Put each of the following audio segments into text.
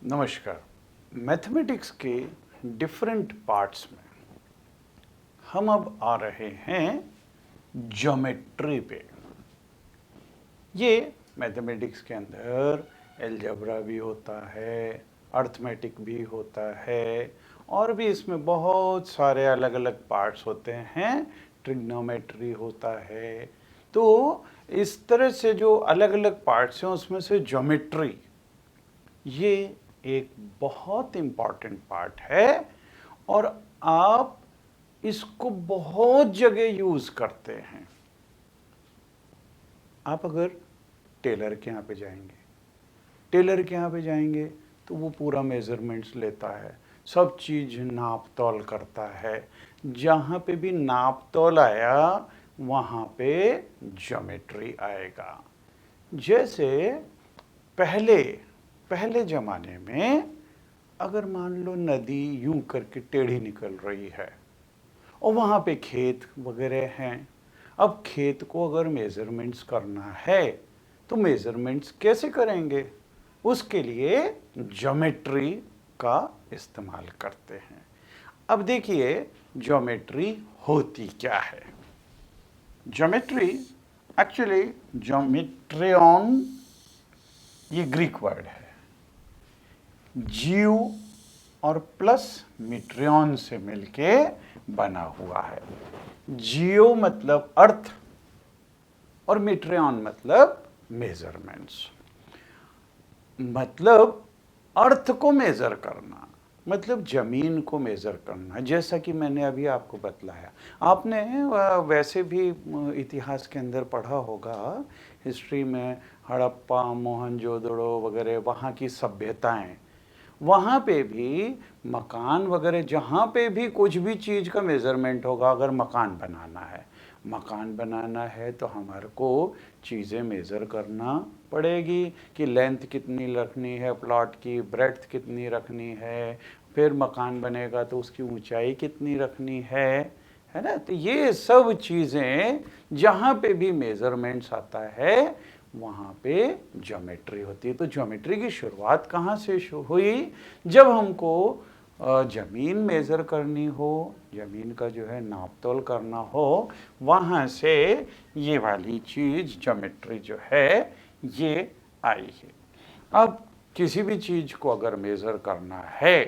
नमस्कार। मैथमेटिक्स के different parts में हम अब आ रहे हैं ज्योमेट्री पे। ये मैथमेटिक्स के अंदर अलजेब्रा भी होता है, अर्थमेटिक भी होता है और भी इसमें बहुत सारे अलग अलग पार्ट्स होते हैं, ट्रिग्नोमेट्री होता है। तो इस तरह से जो अलग अलग पार्ट्स हैं उसमें से ज्योमेट्री ये एक बहुत इम्पॉर्टेंट पार्ट है और आप इसको बहुत जगह यूज करते हैं। आप अगर टेलर के यहाँ पे जाएंगे तो वो पूरा मेजरमेंट्स लेता है, सब चीज नाप तौल करता है। जहाँ पे भी नाप तौल आया वहाँ पे ज्योमेट्री आएगा। जैसे पहले ज़माने में अगर मान लो नदी यूं करके टेढ़ी निकल रही है और वहाँ पे खेत वगैरह हैं, अब खेत को अगर मेज़रमेंट्स करना है तो मेज़रमेंट्स कैसे करेंगे? उसके लिए ज्योमेट्री का इस्तेमाल करते हैं। अब देखिए ज्योमेट्री होती क्या है। ज्योमेट्री एक्चुअली ज्योमेट्रियन ये ग्रीक वर्ड है, जियो और प्लस मिट्रियन से मिलके बना हुआ है। जियो मतलब अर्थ और मिट्रियन मतलब मेजरमेंट्स, मतलब अर्थ को मेजर करना, मतलब जमीन को मेजर करना। जैसा कि मैंने अभी आपको बतलाया, आपने वैसे भी इतिहास के अंदर पढ़ा होगा, हिस्ट्री में हड़प्पा, मोहनजोदड़ो वगैरह वहाँ की सभ्यताएं, वहाँ पे भी मकान वगैरह, जहाँ पे भी कुछ भी चीज़ का मेज़रमेंट होगा, अगर मकान बनाना है तो हमारे को चीज़ें मेज़र करना पड़ेगी कि लेंथ कितनी रखनी है प्लॉट की, ब्रेड्थ कितनी रखनी है, फिर मकान बनेगा तो उसकी ऊंचाई कितनी रखनी है ना। तो ये सब चीज़ें जहाँ पे भी मेज़रमेंट्स आता है वहाँ पे ज्योमेट्री होती है। तो ज्योमेट्री की शुरुआत कहाँ से हुई? जब हमको ज़मीन मेज़र करनी हो, ज़मीन का जो है नाप तोल करना हो, वहाँ से ये वाली चीज़ ज्योमेट्री जो है ये आई है। अब किसी भी चीज़ को अगर मेज़र करना है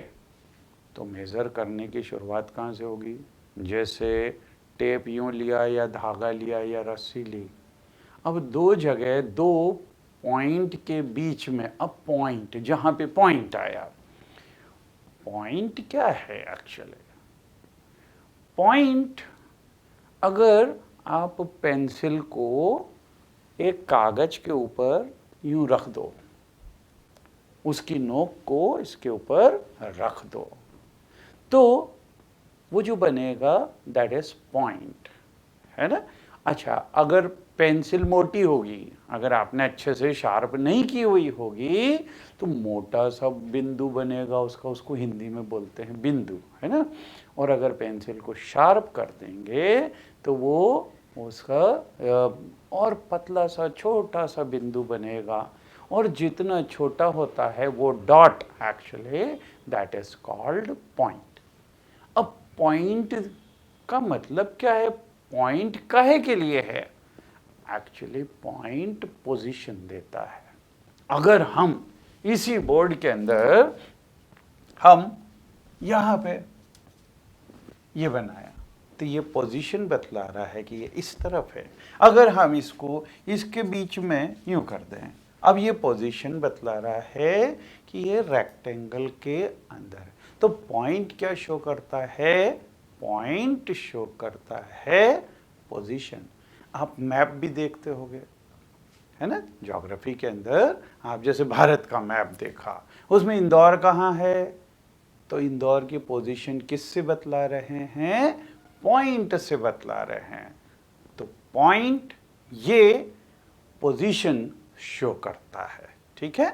तो मेज़र करने की शुरुआत कहाँ से होगी? जैसे टेप यूँ लिया या धागा लिया या रस्सी ली, अब दो जगह दो पॉइंट के बीच में, अब पॉइंट जहाँ पे पॉइंट आया, पॉइंट क्या है एक्चुअली? पॉइंट, अगर आप पेंसिल को एक कागज के ऊपर यूं रख दो, उसकी नोक को इसके ऊपर रख दो, तो वो जो बनेगा दैट इज पॉइंट, है ना। अच्छा, अगर पेंसिल मोटी होगी, अगर आपने अच्छे से शार्प नहीं की हुई होगी तो मोटा सा बिंदु बनेगा उसका, उसको हिंदी में बोलते हैं बिंदु, है ना। और अगर पेंसिल को शार्प कर देंगे तो वो उसका और पतला सा छोटा सा बिंदु बनेगा, और जितना छोटा होता है वो dot, actually that is called point. अब पॉइंट का मतलब क्या है? पॉइंट काहे के लिए है? एक्चुअली पॉइंट पोजीशन देता है। अगर हम इसी बोर्ड के अंदर हम यहाँ पे ये बनाया तो ये पोजीशन बतला रहा है कि ये इस तरफ है। अगर हम इसको इसके बीच में यूं कर दें, अब ये पोजीशन बतला रहा है कि ये रेक्टेंगल के अंदर। तो पॉइंट क्या शो करता है? पॉइंट शो करता है पोजीशन। आप मैप भी देखते होंगे, है ना, ज्योग्राफी के अंदर आप जैसे भारत का मैप देखा, उसमें इंदौर कहाँ है, तो इंदौर की पोजीशन किससे बतला रहे हैं? पॉइंट से बतला रहे हैं। तो पॉइंट ये पोजीशन शो करता है, ठीक है।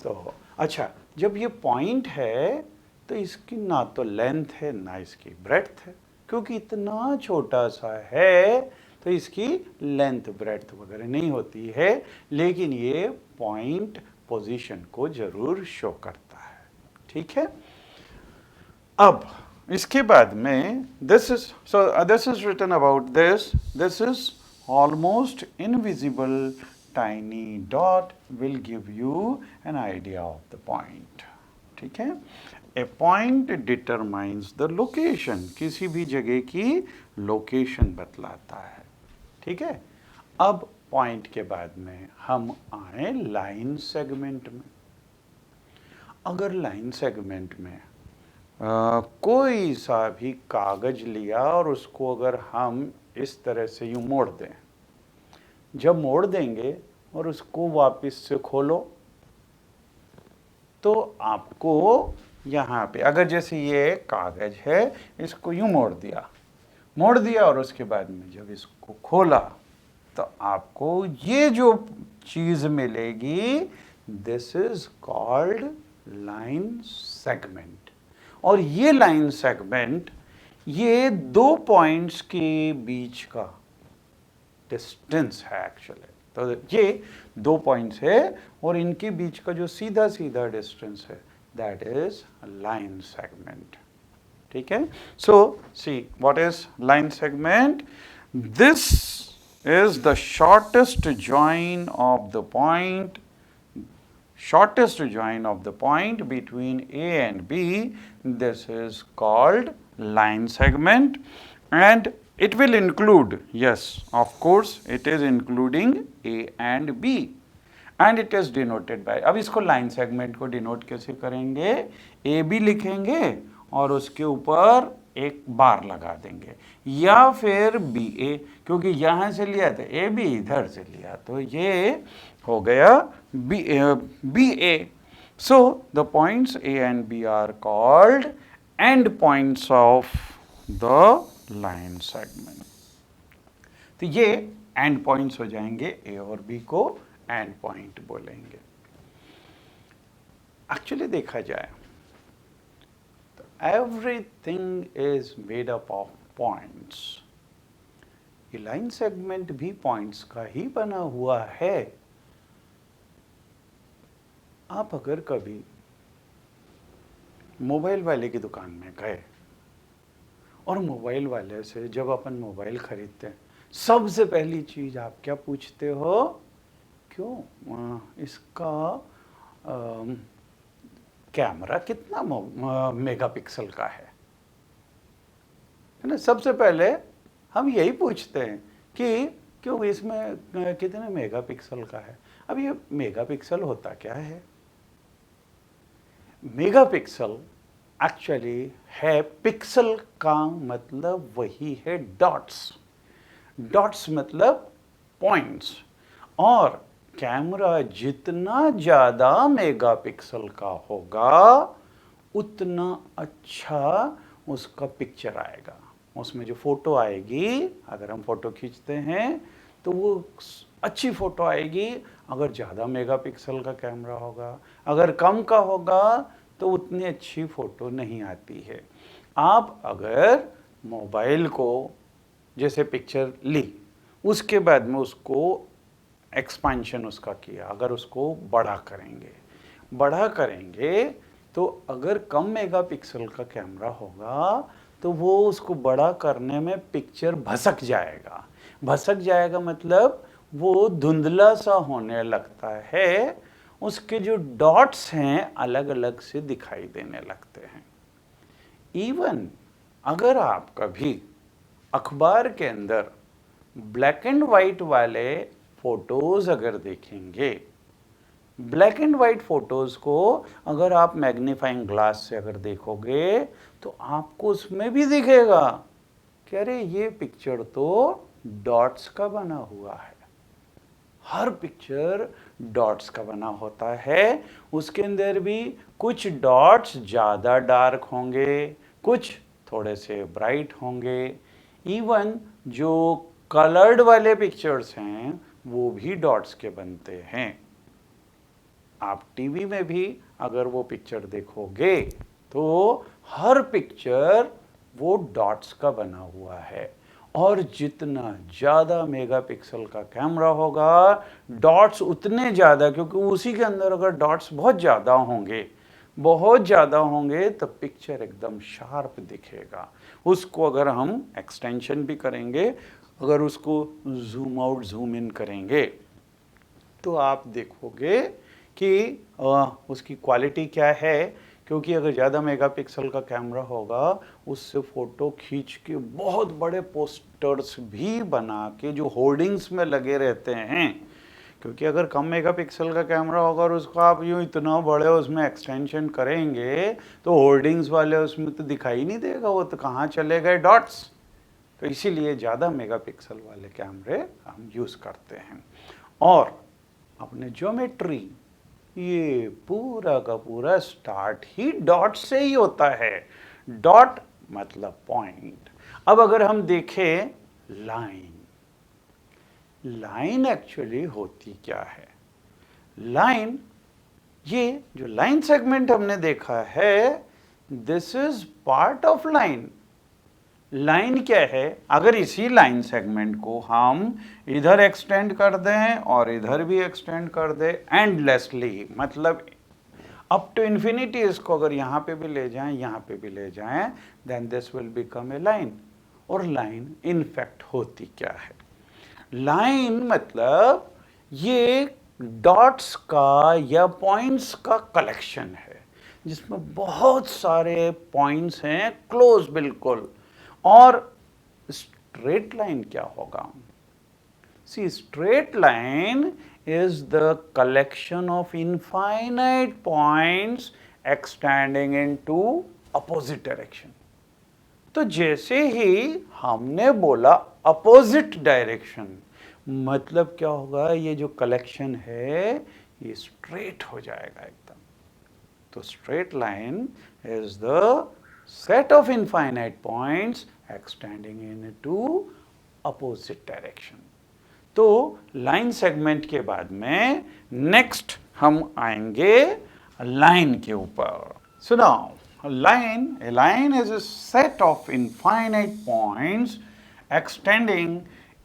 तो अच्छा, जब ये पॉइंट है तो इसकी ना तो लेंथ है ना इसकी ब्रेड्थ है, क्योंकि इतना छोटा सा है तो इसकी लेंथ ब्रेड्थ वगैरह नहीं होती है, लेकिन ये पॉइंट पोजीशन को जरूर शो करता है। ठीक है। अब इसके बाद में this is written about this is almost invisible tiny dot will give you an idea of the point. ठीक है, A point determines the location, किसी भी जगह की लोकेशन बतलाता है। ठीक है, अब पॉइंट के बाद में हम आए लाइन सेगमेंट में। अगर लाइन सेगमेंट में कोई सा भी कागज लिया और उसको अगर हम इस तरह से यूं मोड़ दें, जब मोड़ देंगे और उसको वापस से खोलो तो आपको यहाँ पे अगर जैसे ये कागज है, इसको यूं मोड़ दिया और उसके बाद में जब इसको खोला तो आपको ये जो चीज मिलेगी, this is called line segment. और ये लाइन सेगमेंट ये दो पॉइंट्स के बीच का डिस्टेंस है एक्चुअली। तो ये दो पॉइंट्स है और इनके बीच का जो सीधा सीधा डिस्टेंस है, दैट इज लाइन सेगमेंट। ठीक है, so see what is line segment? This is the shortest join of the point between A and B. This is called line segment, and it will include, yes, of course it is including A and B, and it is denoted by, अब इसको line segment को denote कैसे करेंगे? AB लिखेंगे और उसके ऊपर एक बार लगा देंगे, या फिर बी ए, क्योंकि यहां से लिया था ए बी, इधर से लिया तो ये हो गया B A. So the points A and B are called end points of the line segment. तो ये एंड पॉइंट्स हो जाएंगे, ए और बी को एंड पॉइंट बोलेंगे। एक्चुअली देखा जाए everything is made up of points. ये लाइन सेगमेंट भी पॉइंट्स का ही बना हुआ है। आप अगर कभी मोबाइल वाले की दुकान में गए और मोबाइल वाले से जब अपन मोबाइल खरीदते हैं, सबसे पहली चीज आप क्या पूछते हो? क्यों इसका कैमरा कितना मेगापिक्सल का है ना? सबसे पहले हम यही पूछते हैं कि क्यों इसमें कितने मेगापिक्सल का है। अब ये मेगापिक्सल होता क्या है? मेगापिक्सल एक्चुअली है, पिक्सल का मतलब वही है डॉट्स। डॉट्स मतलब पॉइंट्स, और कैमरा जितना ज़्यादा मेगापिक्सल का होगा उतना अच्छा उसका पिक्चर आएगा। उसमें जो फ़ोटो आएगी, अगर हम फ़ोटो खींचते हैं तो वो अच्छी फ़ोटो आएगी अगर ज़्यादा मेगापिक्सल का कैमरा होगा। अगर कम का होगा तो उतनी अच्छी फ़ोटो नहीं आती है। आप अगर मोबाइल को जैसे पिक्चर ली, उसके बाद में उसको एक्सपेंशन उसका किया, अगर उसको बड़ा करेंगे तो अगर कम मेगापिक्सल का कैमरा होगा तो वो उसको बड़ा करने में पिक्चर भसक जाएगा मतलब वो धुंधला सा होने लगता है, उसके जो डॉट्स हैं अलग अलग से दिखाई देने लगते हैं। इवन अगर आप कभी अखबार के अंदर ब्लैक एंड वाइट वाले फोटोज अगर देखेंगे, ब्लैक एंड वाइट फोटोज को अगर आप मैग्नीफाइंग ग्लास से अगर देखोगे तो आपको उसमें भी दिखेगा कि अरे ये पिक्चर तो डॉट्स का बना हुआ है। हर पिक्चर डॉट्स का बना होता है। उसके अंदर भी कुछ डॉट्स ज़्यादा डार्क होंगे, कुछ थोड़े से ब्राइट होंगे। इवन जो कलर्ड वाले पिक्चर्स हैं वो भी डॉट्स के बनते हैं। आप टीवी में भी अगर वो पिक्चर देखोगे तो हर पिक्चर वो डॉट्स का बना हुआ है, और जितना ज़्यादा मेगापिक्सल का कैमरा होगा डॉट्स उतने ज़्यादा, क्योंकि उसी के अंदर अगर डॉट्स बहुत ज़्यादा होंगे बहुत ज़्यादा होंगे तो पिक्चर एकदम शार्प दिखेगा। उसको अगर हम एक्सटेंशन भी करेंगे, अगर उसको जूम आउट जूम इन करेंगे तो आप देखोगे कि उसकी क्वालिटी क्या है, क्योंकि अगर ज़्यादा मेगापिक्सल का कैमरा होगा उससे फ़ोटो खींच के बहुत बड़े पोस्टर्स भी बना के जो होर्डिंग्स में लगे रहते हैं, क्योंकि अगर कम मेगापिक्सल का कैमरा होगा और उसको आप यूँ इतना बड़े उसमें एक्सटेंशन करेंगे तो होर्डिंग्स वाले उसमें तो दिखाई नहीं देगा, वो तो कहाँ चले गए डॉट्स। तो इसीलिए ज़्यादा मेगापिक्सल वाले कैमरे हम यूज़ करते हैं। और अपने ज्योमेट्री, ये पूरा का पूरा स्टार्ट ही डॉट से ही होता है। डॉट मतलब पॉइंट। अब अगर हम देखें लाइन, लाइन एक्चुअली होती क्या है? लाइन, ये जो लाइन सेगमेंट हमने देखा है, this is part of line. Line क्या है? अगर इसी लाइन सेगमेंट को हम इधर एक्सटेंड कर दें और इधर भी एक्सटेंड कर दें एंडलेसली, मतलब अप टू इन्फिनिटी, इसको अगर यहाँ पे भी ले जाएं, यहाँ पे भी ले जाएं, then this will become a line. और लाइन इनफैक्ट होती क्या है? लाइन मतलब ये डॉट्स का या पॉइंट्स का कलेक्शन है जिसमें बहुत सारे पॉइंट्स हैं क्लोज बिल्कुल। और स्ट्रेट लाइन क्या होगा? See, straight line is the collection of infinite points extending into opposite direction। तो जैसे ही हमने बोला अपोजिट डायरेक्शन, मतलब क्या होगा? ये जो कलेक्शन है ये स्ट्रेट हो जाएगा एकदम। तो straight line is the set of infinite points extending into opposite direction. तो लाइन सेगमेंट के बाद में नेक्स्ट हम आएंगे लाइन के ऊपर। So now a line is a set of infinite points extending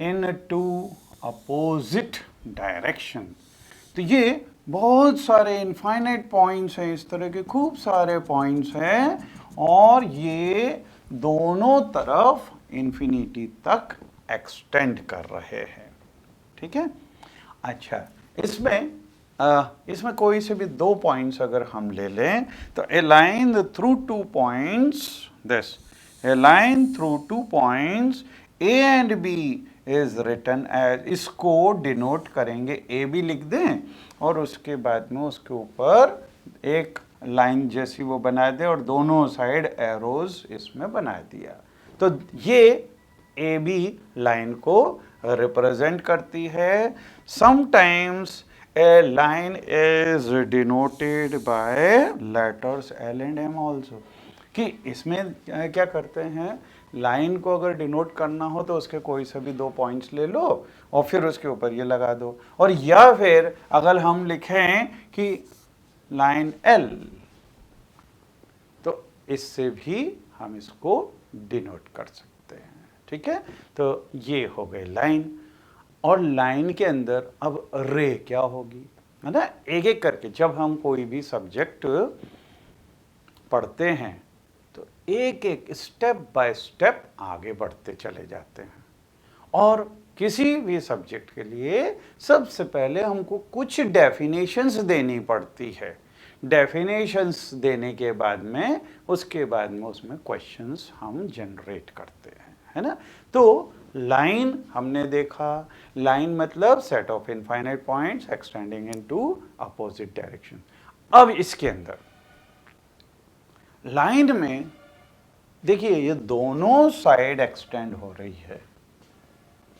in two opposite direction। तो ये बहुत सारे इनफाइनाइट पॉइंट्स हैं, इस तरह के खूब सारे पॉइंट्स हैं और ये दोनों तरफ इन्फिनिटी तक एक्सटेंड कर रहे हैं। ठीक है? अच्छा, इसमें कोई से भी दो पॉइंट्स अगर हम ले लें तो a line through two points, this a line through two points A and B is written as, इसको डिनोट करेंगे, ए बी लिख दें और उसके बाद में उसके ऊपर एक लाइन जैसी वो बना दे और दोनों साइड एरोज इसमें बना दिया। तो ये ए बी लाइन को रिप्रेजेंट करती है। Sometimes a line is denoted by letters L and M also। कि इसमें क्या करते हैं, लाइन को अगर डिनोट करना हो तो उसके कोई से भी दो पॉइंट्स ले लो और फिर उसके ऊपर ये लगा दो, और या फिर अगर हम लिखें कि लाइन L, तो इससे भी हम इसको डिनोट कर सकते हैं। ठीक है? तो ये हो गई लाइन। और लाइन के अंदर अब रे क्या होगी, है ना? एक एक करके जब हम कोई भी सब्जेक्ट पढ़ते हैं तो एक एक स्टेप बाय स्टेप आगे बढ़ते चले जाते हैं। और किसी भी सब्जेक्ट के लिए सबसे पहले हमको कुछ डेफिनेशंस देनी पड़ती है। डेफिनेशंस देने के बाद में उसके बाद में उसमें क्वेश्चंस हम जनरेट करते हैं, है ना? तो लाइन हमने देखा, लाइन मतलब set of infinite points extending into opposite direction. अब इसके अंदर लाइन में देखिए ये दोनों साइड एक्सटेंड हो रही है,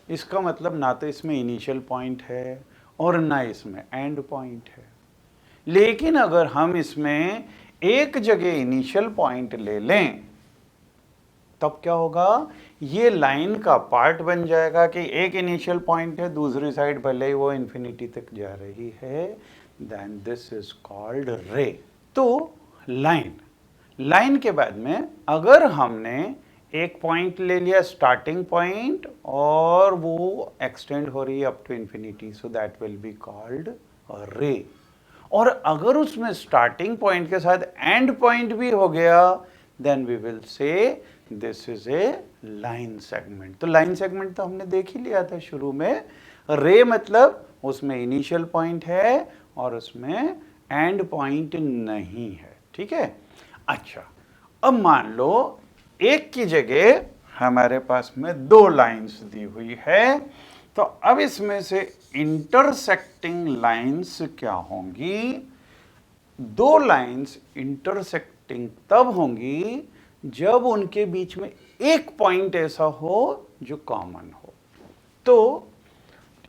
इसका मतलब ना तो इसमें इनिशियल पॉइंट है और ना इसमें एंड पॉइंट है। लेकिन अगर हम इसमें एक जगह इनिशियल पॉइंट ले लें तब क्या होगा, ये लाइन का पार्ट बन जाएगा कि एक इनिशियल पॉइंट है, दूसरी साइड भले ही वो इन्फिनिटी तक जा रही है, देन दिस इज कॉल्ड रे। तो लाइन के बाद में अगर हमने एक पॉइंट ले लिया स्टार्टिंग पॉइंट और वो एक्सटेंड हो रही है up to infinity, so that will be called ray. और अगर उसमें स्टार्टिंग पॉइंट के साथ एंड पॉइंट भी हो गया, then we will say this is a line segment. तो लाइन सेगमेंट तो हमने देख ही लिया था शुरू में। रे मतलब उसमें इनिशियल पॉइंट है और उसमें एंड पॉइंट नहीं है, ठीक है। अच्छा, अब मान लो एक की जगह हमारे पास में दो लाइंस दी हुई है, तो अब इसमें से इंटरसेक्टिंग लाइंस क्या होंगी? दो लाइंस इंटरसेक्टिंग तब होंगी जब उनके बीच में एक पॉइंट ऐसा हो जो कॉमन हो। तो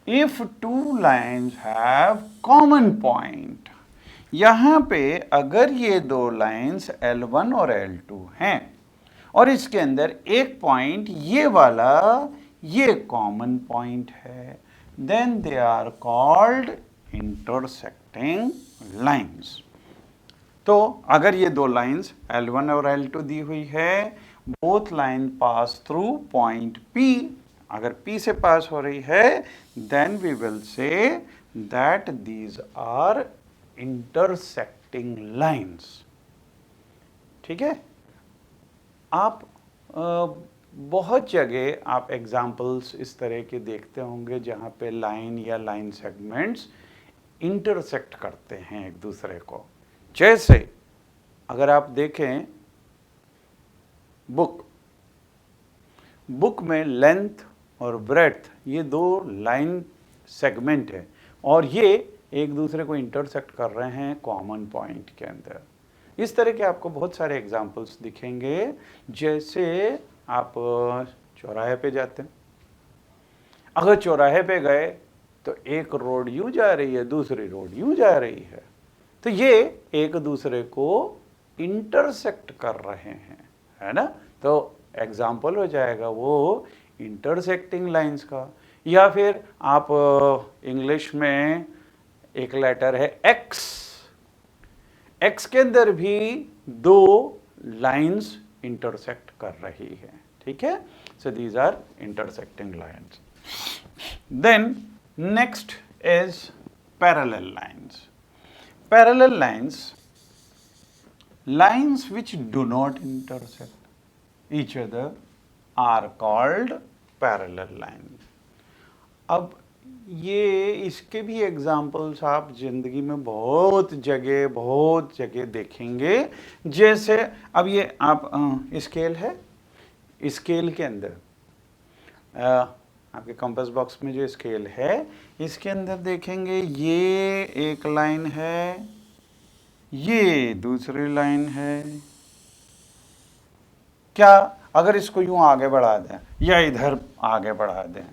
if two lines have common point, यहां पे अगर ये दो लाइंस L1 और L2 हैं और इसके अंदर एक पॉइंट ये वाला, ये कॉमन पॉइंट है, then they are called intersecting lines. तो अगर ये दो लाइंस L1 और L2 दी हुई है, both line pass through point P, अगर P से पास हो रही है, then we will say that these are intersecting lines, ठीक है। आप बहुत जगह आप एग्जाम्पल्स इस तरह के देखते होंगे जहाँ पे लाइन या लाइन सेगमेंट्स इंटरसेक्ट करते हैं एक दूसरे को। जैसे अगर आप देखें बुक में लेंथ और ब्रेड्थ ये दो लाइन सेगमेंट है और ये एक दूसरे को इंटरसेक्ट कर रहे हैं कॉमन पॉइंट के अंदर। इस तरह के आपको बहुत सारे एग्जाम्पल्स दिखेंगे। जैसे आप चौराहे पे जाते हैं, अगर चौराहे पे गए तो एक रोड यूं जा रही है, दूसरी रोड यूं जा रही है, तो ये एक दूसरे को इंटरसेक्ट कर रहे हैं, है ना। तो एग्जाम्पल हो जाएगा वो इंटरसेक्टिंग लाइंस का। या फिर आप इंग्लिश में एक लेटर है एक्स, एक्स के अंदर भी दो लाइंस इंटरसेक्ट कर रही है, ठीक है। So these are intersecting lines. Then next is parallel lines. Parallel lines, lines which do not intersect each other are called parallel lines. अब ये इसके भी एग्जाम्पल्स आप जिंदगी में बहुत जगह देखेंगे। जैसे अब ये आप स्केल है, स्केल के अंदर आपके कंपास बॉक्स में जो स्केल है, इसके अंदर देखेंगे ये एक लाइन है, ये दूसरी लाइन है। क्या अगर इसको यूं आगे बढ़ा दें या इधर आगे बढ़ा दें,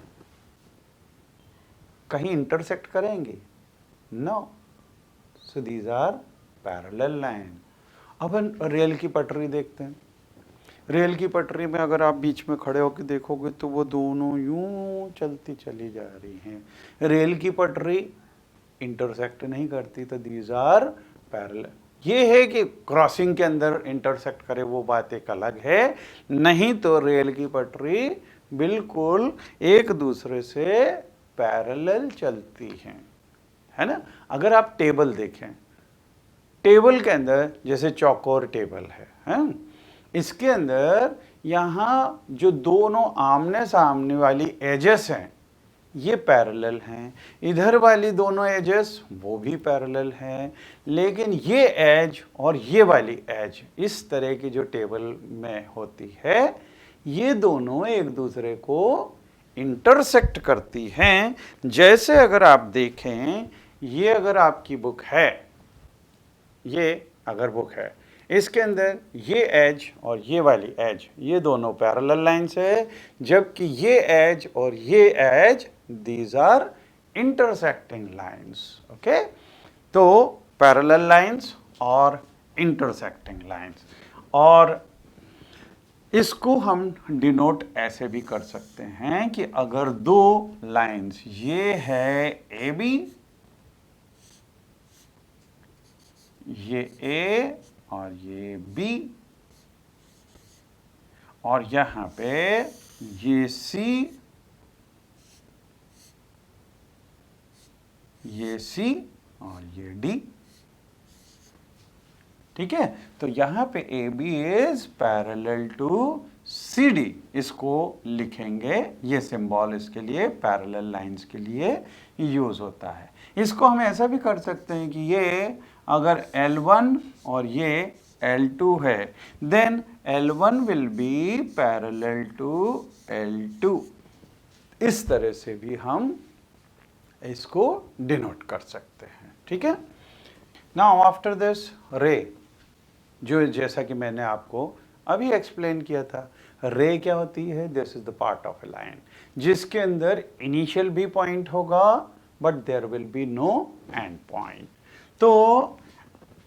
कहीं इंटरसेक्ट करेंगी? No. So these are parallel line. अब रेल की पटरी देखते हैं। रेल की पटरी में अगर आप बीच में खड़े होकर देखोगे तो वो दोनों यूं चलती चली जा रही हैं। रेल की पटरी इंटरसेक्ट नहीं करती, तो दीज आर पैरेलल। ये है कि क्रॉसिंग के अंदर इंटरसेक्ट करे वो बात एक अलग है, नहीं तो रेल की पटरी बिल्कुल एक दूसरे से पैरेलल चलती हैं, है ना। अगर आप टेबल देखें, टेबल के अंदर जैसे चौकोर टेबल है, इसके अंदर यहाँ जो दोनों आमने सामने वाली एजेस हैं ये पैरेलल हैं, इधर वाली दोनों एजेस वो भी पैरेलल हैं, लेकिन ये एज और ये वाली एज इस तरह की जो टेबल में होती है ये दोनों एक दूसरे को इंटरसेक्ट करती हैं। जैसे अगर आप देखें, ये अगर आपकी बुक है, ये अगर बुक है, इसके अंदर ये एज और ये वाली एज ये दोनों पैरेलल लाइंस है, जबकि ये एज और ये edge these are intersecting lines. Okay, तो पैरेलल लाइंस और इंटरसेक्टिंग लाइंस। और इसको हम डिनोट ऐसे भी कर सकते हैं कि अगर दो लाइंस, ये है ए बी, ये ए और ये बी, और यहां पे ये सी, ये सी और ये डी, ठीक है। तो यहाँ पे A B is parallel to C D, इसको लिखेंगे, ये सिंबल इसके लिए पैरेलल लाइंस के लिए यूज होता है। इसको हम ऐसा भी कर सकते हैं कि ये अगर L1 और ये L2 है, then L1 will be parallel to L2, इस तरह से भी हम इसको डिनोट कर सकते हैं, ठीक है। नाउ आफ्टर दिस रे, जो जैसा कि मैंने आपको अभी एक्सप्लेन किया था, रे क्या होती है? This is the part of A line जिसके अंदर इनिशियल भी पॉइंट होगा but there will be no and point. तो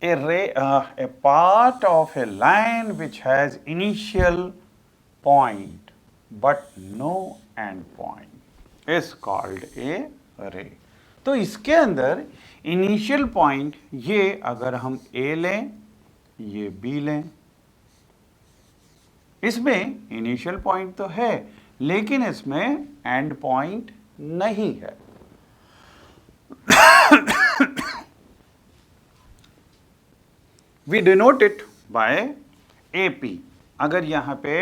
a ray, a part of a line which has initial point but no end point is called a ray। तो इसके अंदर initial point, ये अगर हम A लें, ये B लें, इसमें इनिशियल पॉइंट तो है लेकिन इसमें एंड पॉइंट नहीं है। We denote it by AP। अगर यहाँ पे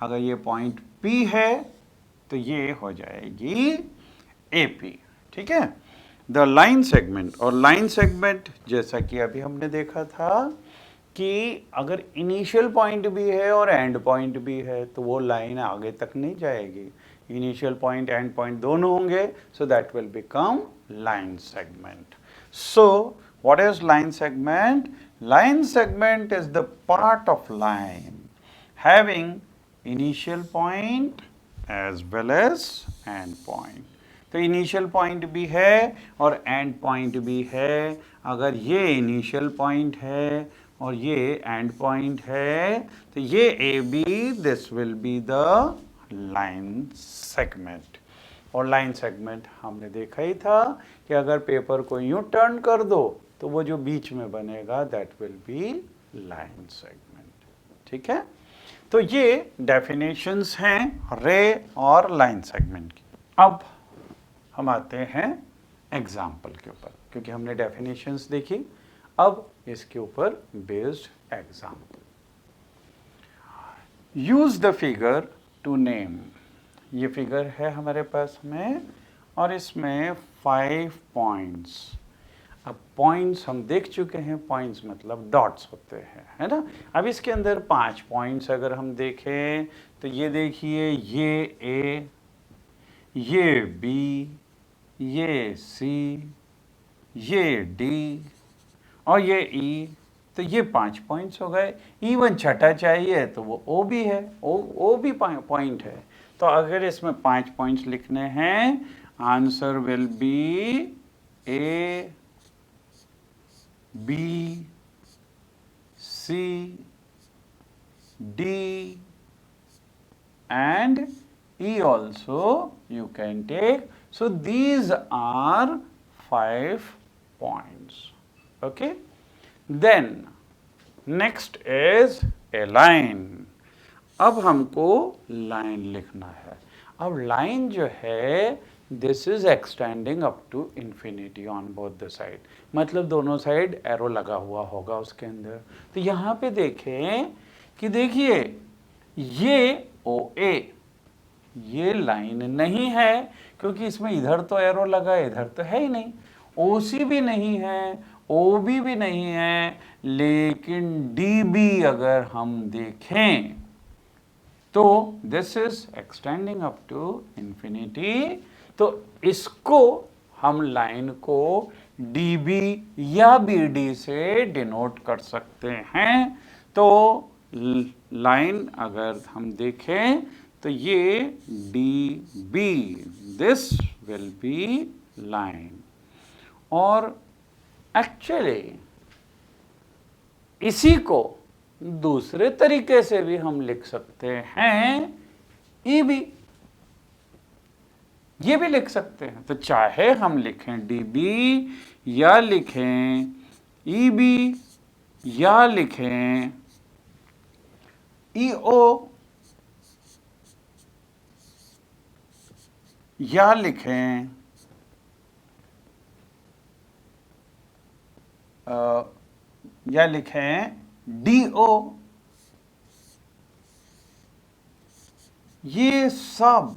अगर ये पॉइंट P है तो ये हो जाएगी AP, ठीक है। द लाइन सेगमेंट, और लाइन सेगमेंट जैसा कि अभी हमने देखा था कि अगर इनिशियल पॉइंट भी है और एंड पॉइंट भी है तो वो लाइन आगे तक नहीं जाएगी। इनिशियल पॉइंट एंड पॉइंट दोनों होंगे, सो that will become line segment. So what is line segment? Line segment is the part of line having initial point as well as end point। तो initial point भी है और end point भी है। अगर ये initial point है और ये end point है तो ये AB, this will be the line segment। और लाइन सेगमेंट हमने देखा ही था कि अगर पेपर को यूं टर्न कर दो तो वो जो बीच में बनेगा that will B line segment, ठीक है। तो ये डेफिनेशंस हैं रे और लाइन सेगमेंट की। अब हम आते हैं एग्जाम्पल के ऊपर, क्योंकि हमने डेफिनेशंस देखी, अब इसके ऊपर based example. Use the figure to name. ये फिगर है हमारे पास में और इसमें 5 पॉइंट्स। अब पॉइंट्स हम देख चुके हैं, पॉइंट्स मतलब डॉट्स होते हैं, है ना। अब इसके अंदर 5 पॉइंट्स अगर हम देखें तो ये देखिए, ये A, ये B, ये C, ये D और ये E। तो ये 5 पॉइंट्स हो गए। इवन छठा चाहिए तो वो O भी है, O भी पॉइंट है। तो अगर इसमें 5 पॉइंट्स लिखने हैं, answer will be A, B, C, D and E also you can take. So these are 5 points, okay। Then next is a line। अब हमको लाइन लिखना है। अब लाइन जो है this is extending up to infinity on both the side, मतलब दोनों side arrow लगा हुआ होगा उसके अंदर। तो यहाँ पे देखें कि देखिए ये OA, ये लाइन नहीं है क्योंकि इसमें इधर तो एरो लगा है, इधर तो है ही नहीं। OC भी नहीं है, OB भी नहीं है, लेकिन DB अगर हम देखें तो this is extending up to infinity. तो इसको हम लाइन को DB या BD से डिनोट कर सकते हैं। तो लाइन अगर हम देखें तो ये DB, this will be line. और एक्चुअली इसी को दूसरे तरीके से भी हम लिख सकते हैं, EB, ये भी लिख सकते हैं। तो चाहे हम लिखें DB या लिखें EB या लिखें EO या लिखें या लिखें DO, ये सब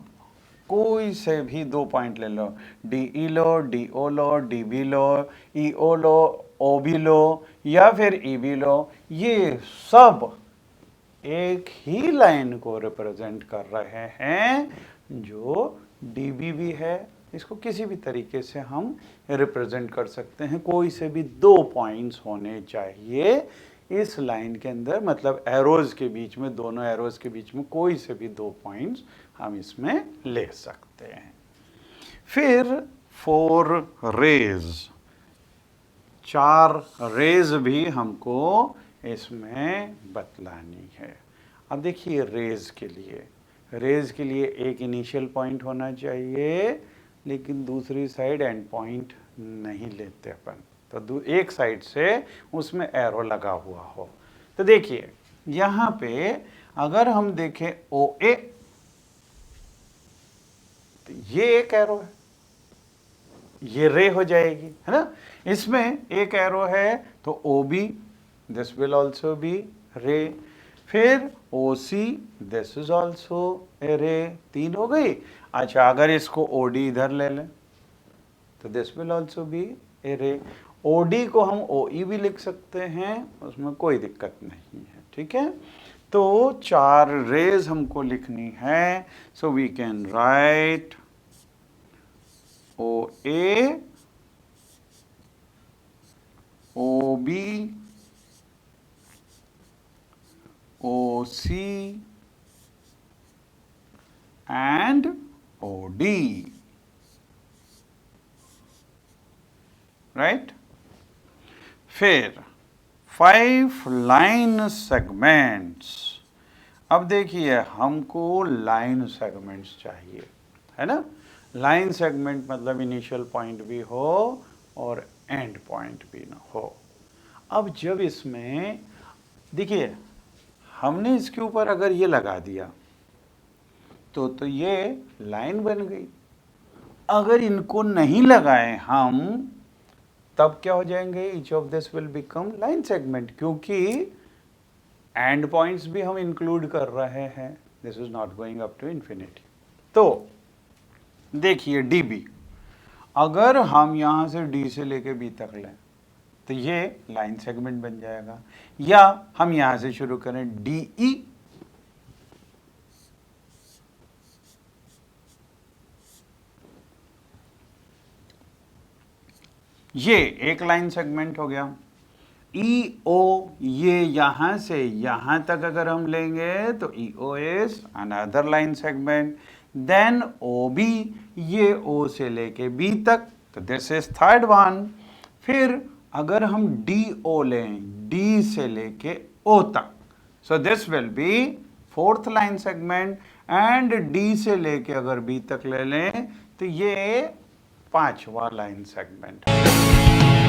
कोई से भी 2 पॉइंट ले लो, DE low, DO low, DB low, EO low, OB लो या फिर EB लो, ये सब एक ही लाइन को रिप्रेजेंट कर रहे हैं जो DB भी है। इसको किसी भी तरीके से हम रिप्रेजेंट कर सकते हैं। कोई से भी 2 पॉइंट्स होने चाहिए इस लाइन के अंदर, मतलब एरोज के बीच में, दोनों एरोज के बीच में कोई से भी 2 पॉइंट्स हम इसमें ले सकते हैं। फिर 4 रेज, 4 रेज भी हमको इसमें बतलानी है। अब देखिए रेज के लिए एक इनिशियल पॉइंट होना चाहिए, लेकिन दूसरी साइड एंड पॉइंट नहीं लेते अपन, तो एक साइड से उसमें एरो लगा हुआ हो। तो देखिए यहाँ पे अगर हम देखें OA, तो ये एक एरो है, ये रे हो जाएगी, है ना। इसमें एक एरो है तो OB, this will also be रे। फिर OC, this is also a रे। 3 हो गई। अच्छा, अगर इसको OD इधर ले लें तो दिस विल ऑल्सो बी ए रे। OD को हम OE भी लिख सकते हैं, उसमें कोई दिक्कत नहीं है, ठीक है। तो 4 रेज हमको लिखनी है, so we can write OA, OB, OC and OD, right. फिर 5 लाइन सेगमेंट्स। अब देखिए हमको लाइन सेगमेंट्स चाहिए, है ना। लाइन सेगमेंट मतलब इनिशियल पॉइंट भी हो और एंड पॉइंट भी ना हो। अब जब इसमें देखिए हमने इसके ऊपर अगर ये लगा दिया तो ये लाइन बन गई। अगर इनको नहीं लगाए हम, तब क्या हो जाएंगे, each of this will become line segment, क्योंकि एंड पॉइंट्स भी हम इंक्लूड कर रहे हैं। This is not going up to infinity. तो देखिए DB, अगर हम यहां से D से लेके B तक लें तो ये लाइन सेगमेंट बन जाएगा, या हम यहां से शुरू करें DE, ये एक लाइन सेगमेंट हो गया। EO, ये यहां से यहां तक अगर हम लेंगे तो EO is another line segment. Then OB, ये O से लेके B तक, तो दिस इज थर्ड वन। फिर अगर हम DO लें, D से लेके O तक, so this will be fourth line segment. And D से लेके अगर B तक ले लें तो ये 5वां लाइन सेगमेंट है।